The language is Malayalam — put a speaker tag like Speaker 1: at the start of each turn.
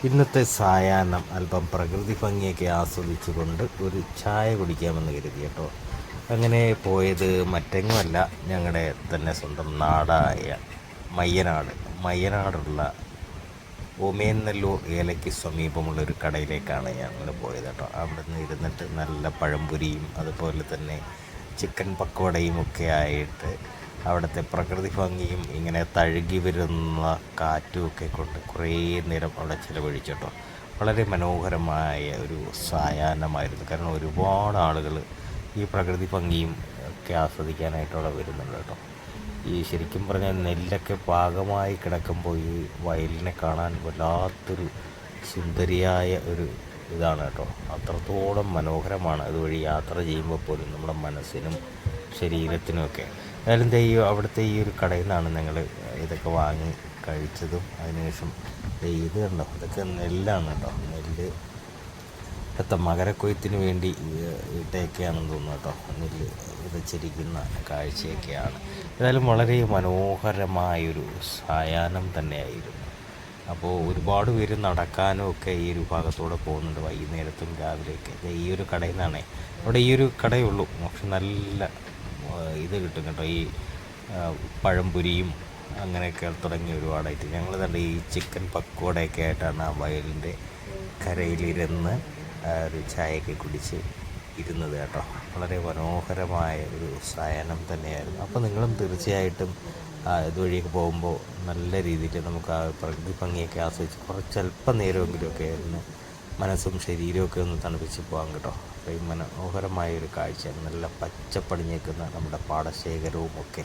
Speaker 1: ഇന്നത്തെ സായാഹ്നം അല്പം പ്രകൃതി ഭംഗിയൊക്കെ ആസ്വദിച്ചുകൊണ്ട് ഒരു ചായ കുടിക്കാമെന്ന് കരുതി കേട്ടോ. അങ്ങനെ പോയത് മറ്റെങ്ങുമല്ല, ഞങ്ങളുടെ തന്നെ സ്വന്തം നാടായ മയ്യനാടുള്ള ഓമേന്നല്ലൂർ ഏലയ്ക്ക് സമീപമുള്ളൊരു കടയിലേക്കാണ് ഞങ്ങൾ പോയത് കേട്ടോ. അവിടെ നിന്ന് ഇരുന്നിട്ട് നല്ല പഴംപൊരിയും അതുപോലെ തന്നെ ചിക്കൻ പക്കോടയും ഒക്കെ ആയിട്ട് അവിടുത്തെ പ്രകൃതി ഭംഗിയും ഇങ്ങനെ തഴുകി വരുന്ന കാറ്റുമൊക്കെ കൊണ്ട് കുറേ നേരം അവിടെ ചിലവഴിച്ചു കേട്ടോ. വളരെ മനോഹരമായ ഒരു സായാഹ്നമായിരുന്നു. കാരണം ഒരുപാട് ആളുകൾ ഈ പ്രകൃതി ഭംഗിയും ഒക്കെ ആസ്വദിക്കാനായിട്ട് അവിടെ വരുന്നുണ്ട് കേട്ടോ. ഈ ശരിക്കും പറഞ്ഞാൽ നെല്ലൊക്കെ പാകമായി കിടക്കുമ്പോൾ ഈ വയലിനെ കാണാൻ വല്ലാത്തൊരു സുന്ദരിയായ ഒരു ഇതാണ് കേട്ടോ. അത്രത്തോളം മനോഹരമാണ്. അതുവഴി യാത്ര ചെയ്യുമ്പോൾ പോലും നമ്മുടെ മനസ്സിനും ശരീരത്തിനുമൊക്കെ. ഏതായാലും അവിടുത്തെ ഈ ഒരു കടയിൽ നിന്നാണ് ഞങ്ങൾ ഇതൊക്കെ വാങ്ങി കഴിച്ചതും. അതിനുശേഷം ഇത് കണ്ടോ, ഇതൊക്കെ നെല്ലാണ് കേട്ടോ. നെല്ല് മകരക്കൊയ്ത്തിന് വേണ്ടി ഇട്ടൊക്കെയാണെന്ന് തോന്നുന്നു കേട്ടോ. നെല്ല് വിതച്ചിരിക്കുന്ന കാഴ്ചയൊക്കെയാണ്. ഏതായാലും വളരെ മനോഹരമായൊരു സായാഹ്നം തന്നെയായിരുന്നു. അപ്പോൾ ഒരുപാട് പേര് നടക്കാനും ഒക്കെ ഈ ഒരു ഭാഗത്തൂടെ പോകുന്നുണ്ട് വൈകുന്നേരത്തും രാവിലെയൊക്കെ. ഈ ഒരു കടയിൽ നിന്നാണേ, അവിടെ ഈ ഒരു കടയുള്ളൂ, പക്ഷെ നല്ല ഇത് കിട്ടും കേട്ടോ. ഈ പഴംപൊരിയും അങ്ങനെയൊക്കെ തുടങ്ങി ഒരുപാടായിട്ട് ഞങ്ങൾ തന്നെ ഈ ചിക്കൻ പക്കോടയൊക്കെ ആയിട്ടാണ് ആ വയലിൻ്റെ കരയിലിരുന്ന് ഒരു ചായയൊക്കെ കുടിച്ച് ഇരുന്നത് കേട്ടോ. വളരെ മനോഹരമായ ഒരു സായാഹ്നം തന്നെയായിരുന്നു. അപ്പോൾ നിങ്ങളും തീർച്ചയായിട്ടും ഇതുവഴിയൊക്കെ പോകുമ്പോൾ നല്ല രീതിയിൽ നമുക്ക് ആ പ്രകൃതി ഭംഗിയൊക്കെ ആസ്വദിച്ച് കുറച്ചല്പം നേരമെങ്കിലുമൊക്കെ ഒന്ന് മനസ്സും ശരീരമൊക്കെ ഒന്ന് തണുപ്പിച്ച് പോകാം കേട്ടോ. അപ്പോൾ ഈ മനോഹരമായൊരു കാഴ്ചയാണ്. നല്ല പച്ചപ്പടിഞ്ഞേക്കുന്ന നമ്മുടെ പാടശേഖരവും ഒക്കെ.